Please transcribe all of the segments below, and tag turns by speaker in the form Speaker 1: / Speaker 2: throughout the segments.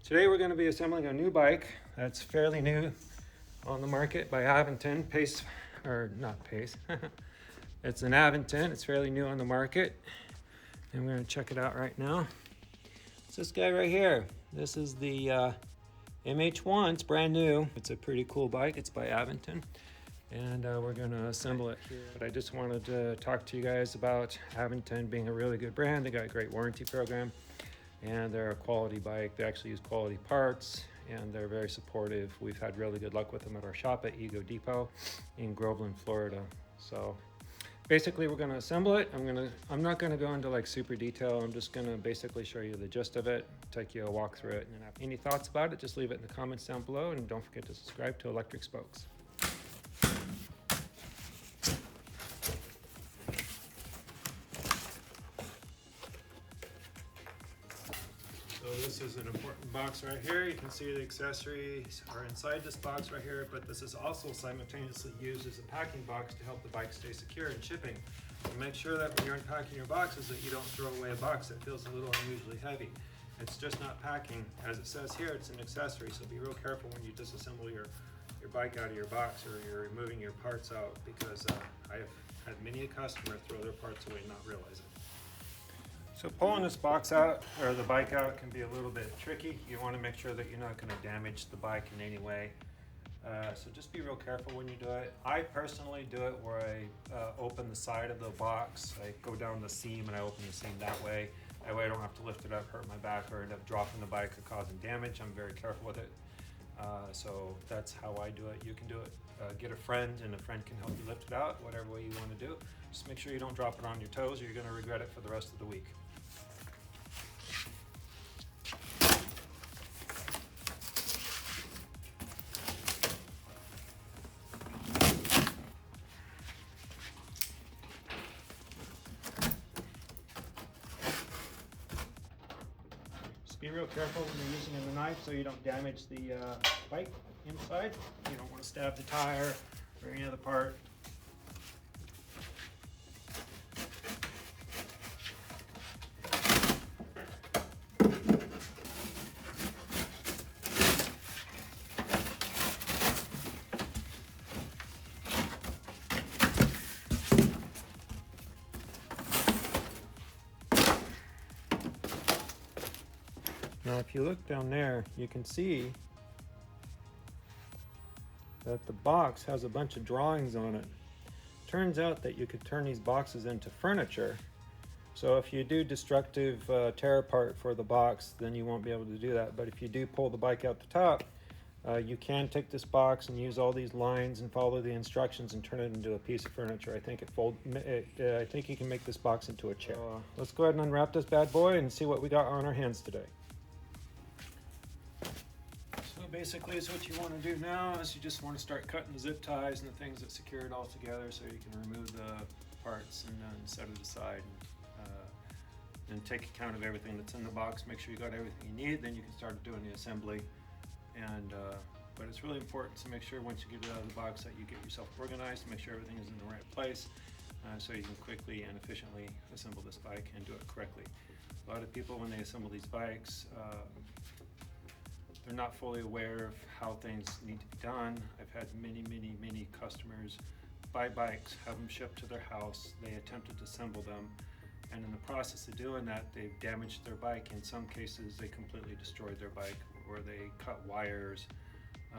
Speaker 1: Today we're going to be assembling a new bike that's fairly new on the market by Aventon. Pace, or not Pace. It's an Aventon. It's fairly new on the market, and we're going to check it out right now. It's this guy right here. This is the MH1. It's brand new. It's a pretty cool bike. It's by Aventon, and we're going to assemble it here. But I just wanted to talk to you guys about Aventon being a really good brand. They got a great warranty program, and they're a quality bike. They actually use quality parts, and they're very supportive. We've had really good luck with them at our shop at Ego Depot in Groveland, Florida. So basically we're going to assemble it. I'm not going to go into like super detail. I'm just going to basically show you the gist of it, take you a walk through it, and then any thoughts about it, just leave it in the comments down below, and don't forget to subscribe to Electric Spokes. So this is an important box right here. You can see the accessories are inside this box right here, but this is also simultaneously used as a packing box to help the bike stay secure in shipping. So make sure that when you're unpacking your boxes that you don't throw away a box that feels a little unusually heavy. It's just not packing. As it says here, it's an accessory, so be real careful when you disassemble your bike out of your box or you're removing your parts out, because I have had many a customer throw their parts away and not realize it. So pulling this box out, or the bike out, can be a little bit tricky. You want to make sure that you're not going to damage the bike in any way. So just be real careful when you do it. I personally do it where I open the side of the box. I go down the seam and I open the seam that way. That way I don't have to lift it up, hurt my back, or end up dropping the bike or causing damage. I'm very careful with it. So that's how I do it. You can do it. Get a friend, and a friend can help you lift it out, whatever way you want to do. Just make sure you don't drop it on your toes, or you're going to regret it for the rest of the week. Be real careful when you're using the knife so you don't damage the bike inside. You don't want to stab the tire or any other part. Now if you look down there, you can see that the box has a bunch of drawings on it. Turns out that you could turn these boxes into furniture. So if you do destructive tear apart for the box, then you won't be able to do that. But if you do pull the bike out the top, you can take this box and use all these lines and follow the instructions and turn it into a piece of furniture. I think I think you can make this box into a chair. Let's go ahead and unwrap this bad boy and see what we got on our hands today. Basically, is what you want to do now is you just want to start cutting the zip ties and the things that secure it all together, so you can remove the parts and then set it aside, and take account of everything that's in the box. Make sure you got everything you need, then you can start doing the assembly. And but it's really important to make sure once you get it out of the box that you get yourself organized, make sure everything is in the right place, so you can quickly and efficiently assemble this bike and do it correctly. A lot of people, when they assemble these bikes, they're not fully aware of how things need to be done. I've had many customers buy bikes, have them shipped to their house. They attempted to assemble them, and in the process of doing that, they've damaged their bike. In some cases, they completely destroyed their bike, or they cut wires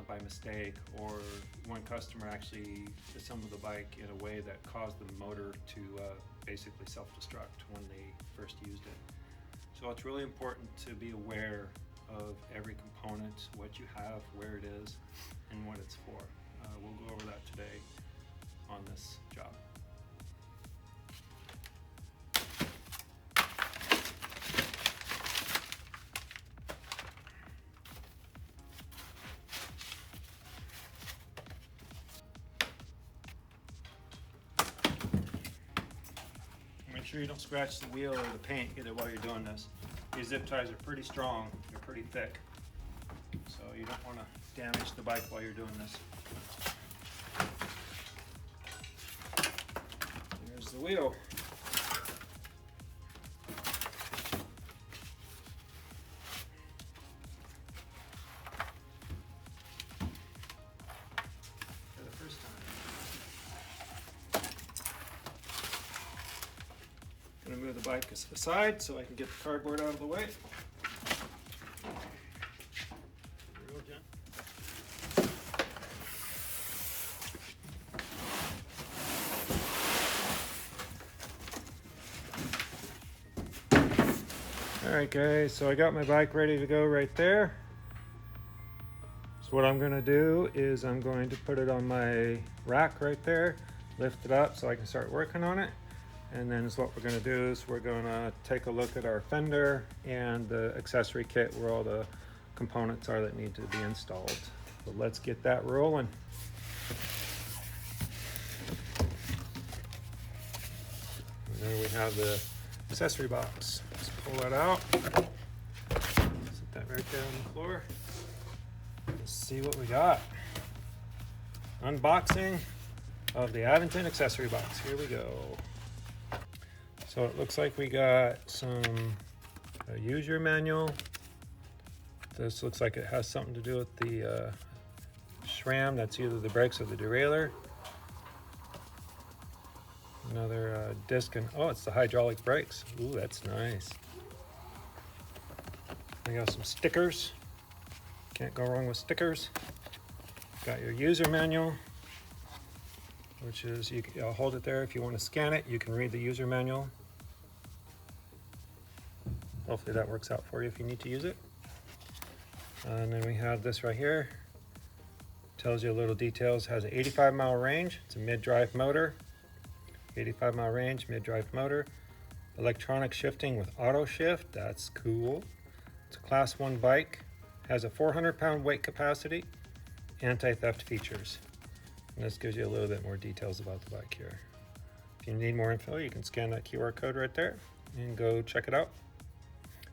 Speaker 1: by mistake, or one customer actually assembled the bike in a way that caused the motor to basically self-destruct when they first used it. So it's really important to be aware of every component, what you have, where it is, and what it's for. We'll go over that today on this job. Make sure you don't scratch the wheel or the paint either while you're doing this. These zip ties are pretty strong, they're pretty thick, so you don't want to damage the bike while you're doing this. There's the wheel. the bike aside so I can get the cardboard out of the way. Alright guys, so I got my bike ready to go right there. So what I'm going to do is I'm going to put it on my rack right there, lift it up so I can start working on it. And then what we're going to do is we're going to take a look at our Fender and the accessory kit where all the components are that need to be installed. So let's get that rolling. And there we have the accessory box. Let's pull that out. Set that right there on the floor. Let's see what we got. Unboxing of the Aventon accessory box. Here we go. So it looks like we got a user manual. This looks like it has something to do with the SRAM. That's either the brakes or the derailleur. Another disc, and oh, it's the hydraulic brakes. Ooh, that's nice. We got some stickers. Can't go wrong with stickers. Got your user manual, which is, I'll hold it there if you want to scan it. You can read the user manual. Hopefully that works out for you if you need to use it. And then we have this right here. Tells you a little details. Has an 85-mile range. It's a mid-drive motor. 85-mile range, mid-drive motor. Electronic shifting with auto shift. That's cool. It's a class 1 bike. Has a 400-pound weight capacity. Anti-theft features. And this gives you a little bit more details about the bike here. If you need more info, you can scan that QR code right there and go check it out.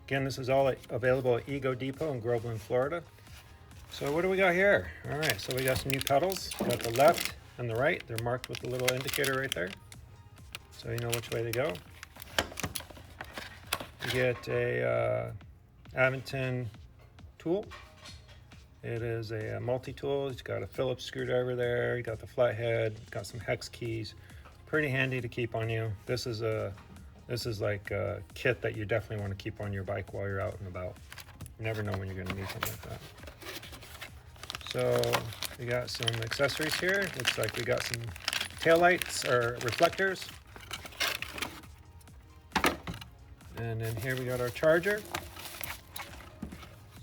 Speaker 1: Again, this is all available at Ego Depot in Groveland, Florida. So what do we got here? All right, so we got some new pedals. Got the left and the right. They're marked with the little indicator right there, so you know which way to go. You get a Aventon tool. It is a multi-tool. It's got a Phillips screwdriver there. You got the flathead. Got some hex keys. Pretty handy to keep on you. This is like a kit that you definitely want to keep on your bike while you're out and about. You never know when you're going to need something like that. So we got some accessories here. Looks like we got some tail lights or reflectors. And then here we got our charger.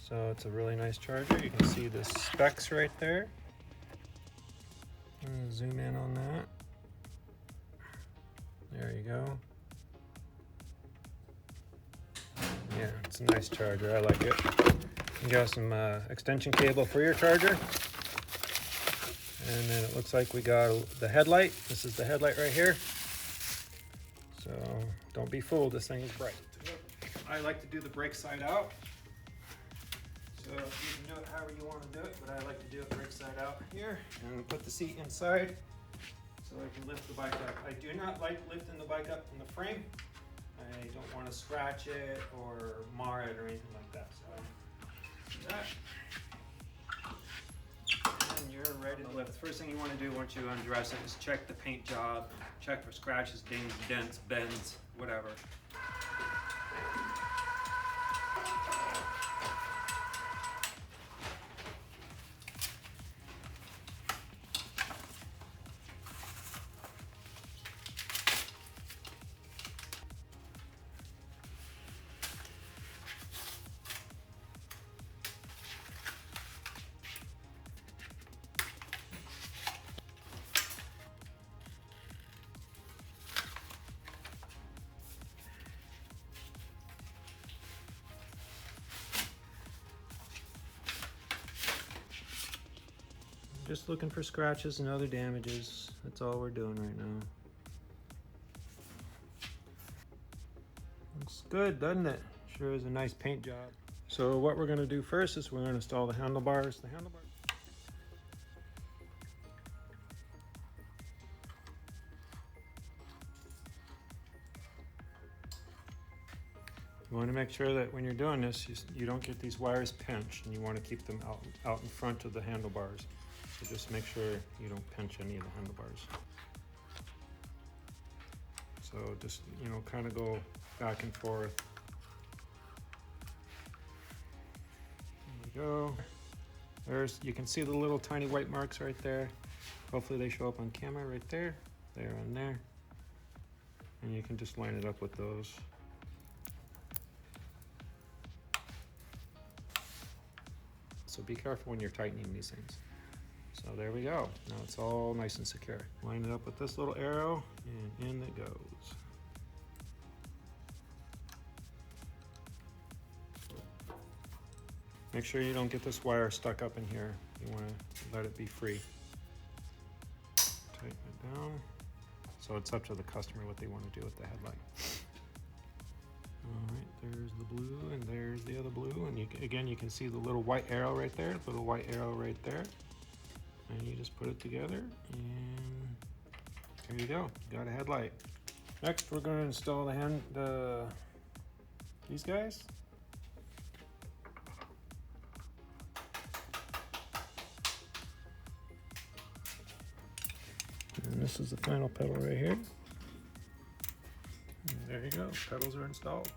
Speaker 1: So it's a really nice charger. You can see the specs right there. I'm gonna zoom in on that. There you go. Yeah, it's a nice charger. I like it. You got some extension cable for your charger. And then it looks like we got the headlight. This is the headlight right here. So don't be fooled, this thing is bright. I like to do the brake side out. So you can do it however you want to do it, but I like to do it brake side out here. And put the seat inside so I can lift the bike up. I do not like lifting the bike up from the frame. I don't want to scratch it or mar it or anything like that. So do that. And you're ready to lift. The first thing you want to do once you undress it is check the paint job, check for scratches, dings, dents, bends, whatever. Just looking for scratches and other damages. That's all we're doing right now. Looks good, doesn't it? Sure is a nice paint job. So what we're going to do first is we're going to install the handlebars. You want to make sure that when you're doing this, you don't get these wires pinched, and you want to keep them out in front of the handlebars. So just make sure you don't pinch any of the handlebars. So just, kind of go back and forth. There we go. You can see the little tiny white marks right there. Hopefully they show up on camera right there. There and there. And you can just line it up with those. So be careful when you're tightening these things. So there we go. Now it's all nice and secure. Line it up with this little arrow and in it goes. Make sure you don't get this wire stuck up in here. You want to let it be free. Tighten it down. So it's up to the customer what they want to do with the headlight. All right, there's the blue and there's the other blue. And again, you can see the little white arrow right there, little white arrow right there. And you just put it together and there you go, you got a headlight. Next, we're going to install these guys. And this is the final pedal right here. And there you go, pedals are installed.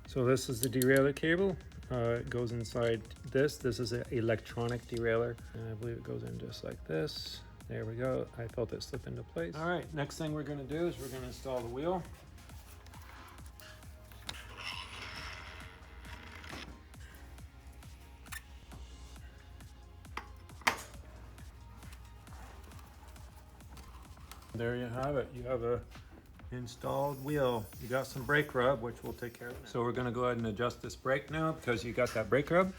Speaker 1: So this is the derailleur cable. It goes inside this. This is an electronic derailleur. And I believe it goes in just like this. There we go. I felt it slip into place. All right, next thing we're gonna do is we're gonna install the wheel. There you have it. You have a installed wheel. You got some brake rub, which we'll take care of. So we're gonna go ahead and adjust this brake now because you got that brake rub.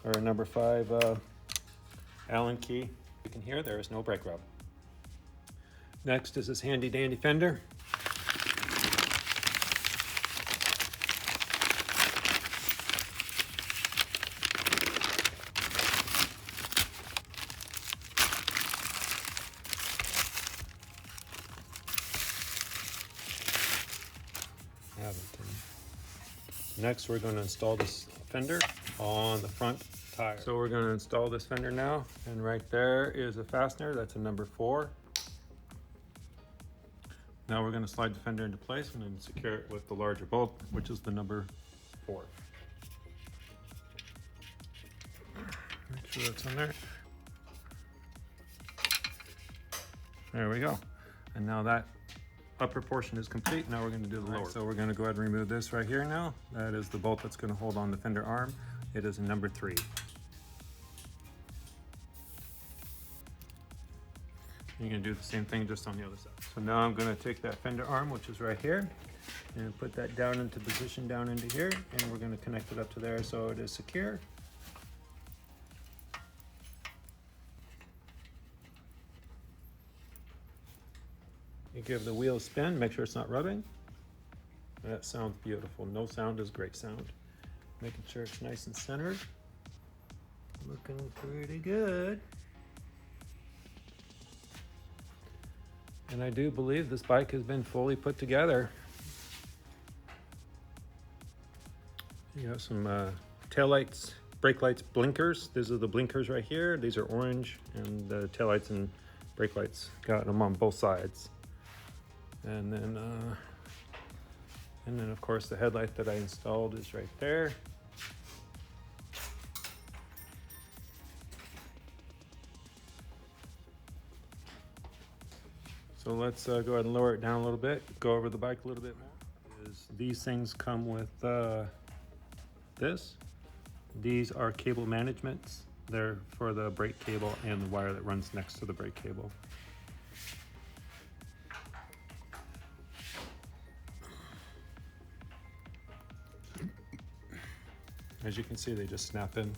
Speaker 1: Or a number 5 Allen key. You can hear there is no brake rub. Next is this handy dandy fender. Next, we're going to install this fender on the front tire. So we're going to install this fender now, and right there is a fastener. That's a number 4. Now we're going to slide the fender into place and then secure it with the larger bolt, which is the number 4. Make sure that's in there. There we go. And now that upper portion is complete. Now we're going to do the lower. So we're going to go ahead and remove this right here now. That is the bolt that's going to hold on the fender arm. It is a number 3. You're going to do the same thing just on the other side. So now I'm going to take that fender arm, which is right here, and put that down into position down into here, and we're going to connect it up to there so it is secure. You give the wheel a spin, make sure it's not rubbing. That sounds beautiful. No sound is great sound. Making sure it's nice and centered. Looking pretty good. And I do believe this bike has been fully put together. You have some tail lights, brake lights, blinkers. These are the blinkers right here. These are orange, and the tail lights and brake lights, got them on both sides. And then of course the headlight that I installed is right there. So let's go ahead and lower it down a little bit, go over the bike a little bit more. These things come with this. These are cable managements. They're for the brake cable and the wire that runs next to the brake cable. As you can see, they just snap in.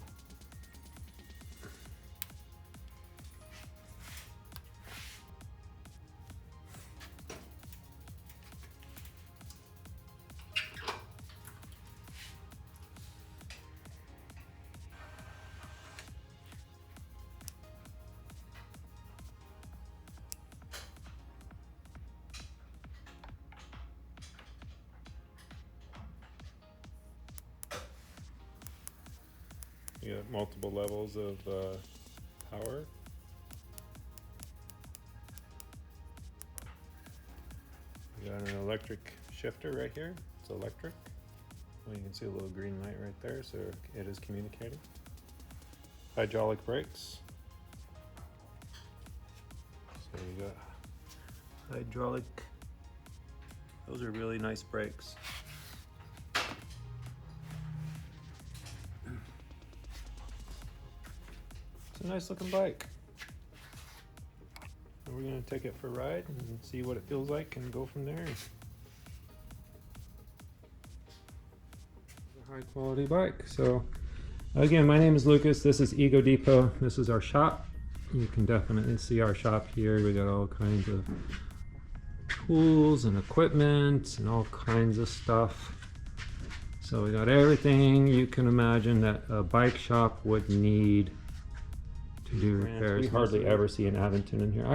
Speaker 1: You got multiple levels of power. Got an electric shifter right here. It's electric. Well, you can see a little green light right there, so it is communicating. Hydraulic brakes. So you got hydraulic. Those are really nice brakes. It's a nice looking bike. We're going to take it for a ride and see what it feels like and go from there. High quality bike. So again, my name is Lucas. This is Ego Depot. This is our shop. You can definitely see our shop here. We got all kinds of tools and equipment and all kinds of stuff. So we got everything you can imagine that a bike shop would need to do repairs. We hardly ever see an Aventon in here.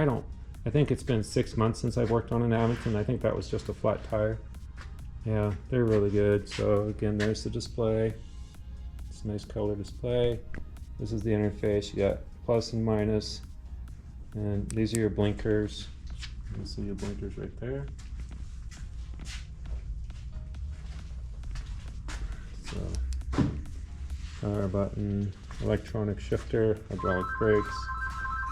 Speaker 1: I think it's been 6 months since I've worked on an Aventon. I think that was just a flat tire. Yeah, they're really good. So again, there's the display. It's a nice color display. This is the interface. You got plus and minus, and these are your blinkers. You can see your blinkers right there. So, power button, electronic shifter, hydraulic brakes.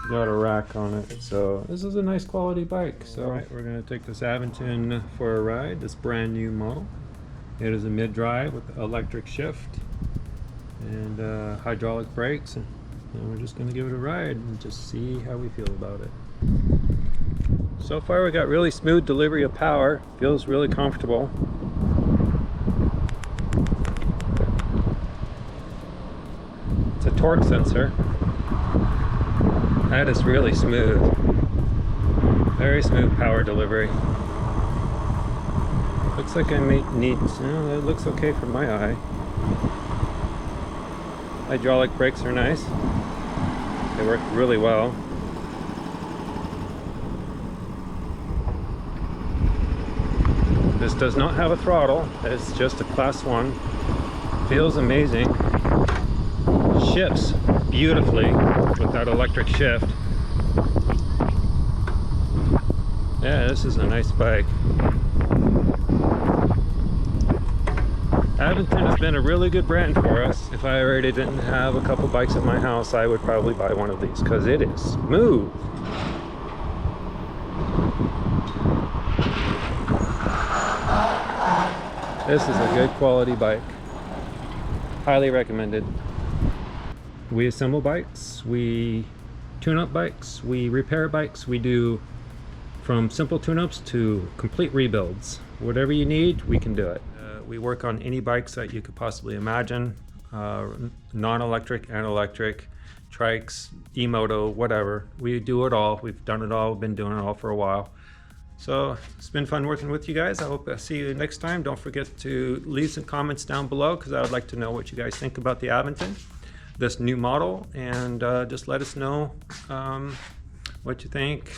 Speaker 1: Got a rack on it, so this is a nice quality bike. So alright, we're going to take this Aventon for a ride, this brand new model. It is a mid-drive with electric shift and hydraulic brakes, and we're just going to give it a ride and just see how we feel about it. So far we got really smooth delivery of power, feels really comfortable. It's a torque sensor. That is really smooth. Very smooth power delivery. Looks like I may need, that looks okay for my eye. Hydraulic brakes are nice. They work really well. This does not have a throttle. It's just a class 1. Feels amazing. Shifts beautifully with that electric shift. Yeah, this is a nice bike. Aventon has been a really good brand for us. If I already didn't have a couple bikes at my house, I would probably buy one of these because it is smooth. This is a good quality bike. Highly recommended. We assemble bikes, we tune up bikes, we repair bikes, we do from simple tune-ups to complete rebuilds. Whatever you need, we can do it. We work on any bikes that you could possibly imagine, non-electric and electric, trikes, e-moto, whatever. We do it all, we've done it all, been doing it all for a while. So it's been fun working with you guys. I hope I see you next time. Don't forget to leave some comments down below because I would like to know what you guys think about the Aventon, this new model, and just let us know what you think,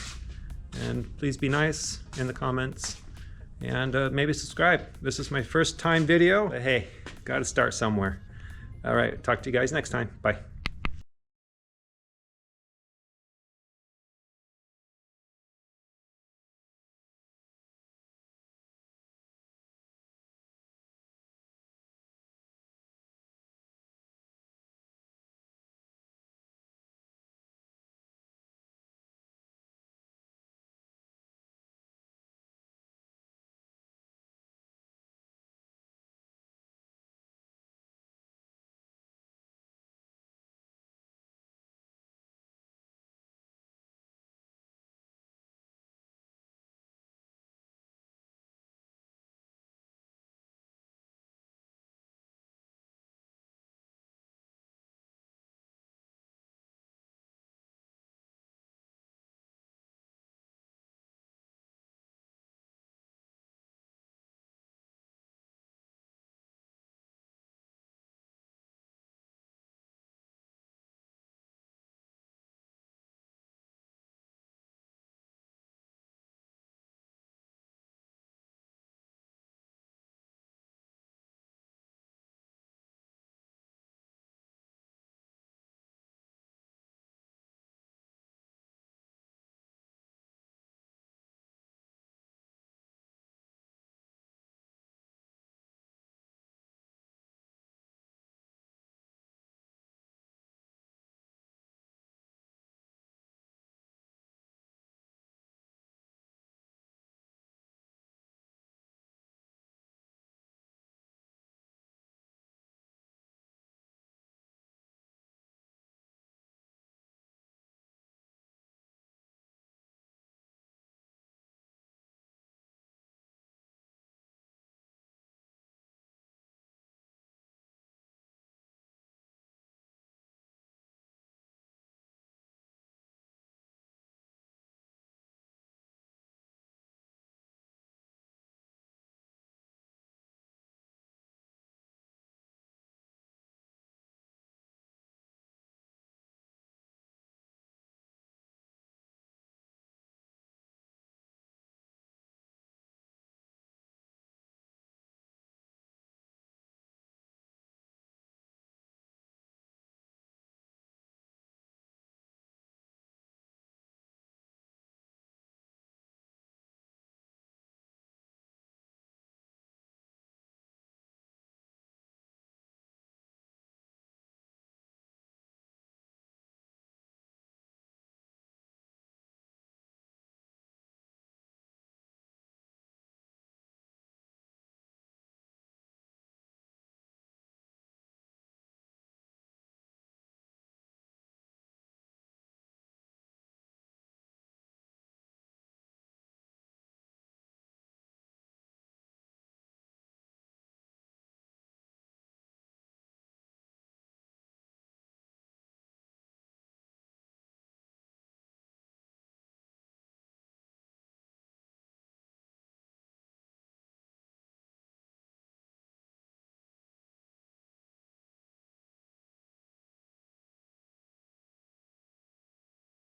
Speaker 1: and please be nice in the comments, and maybe subscribe. This is my first time video, but hey, gotta start somewhere. All right, talk to you guys next time. Bye.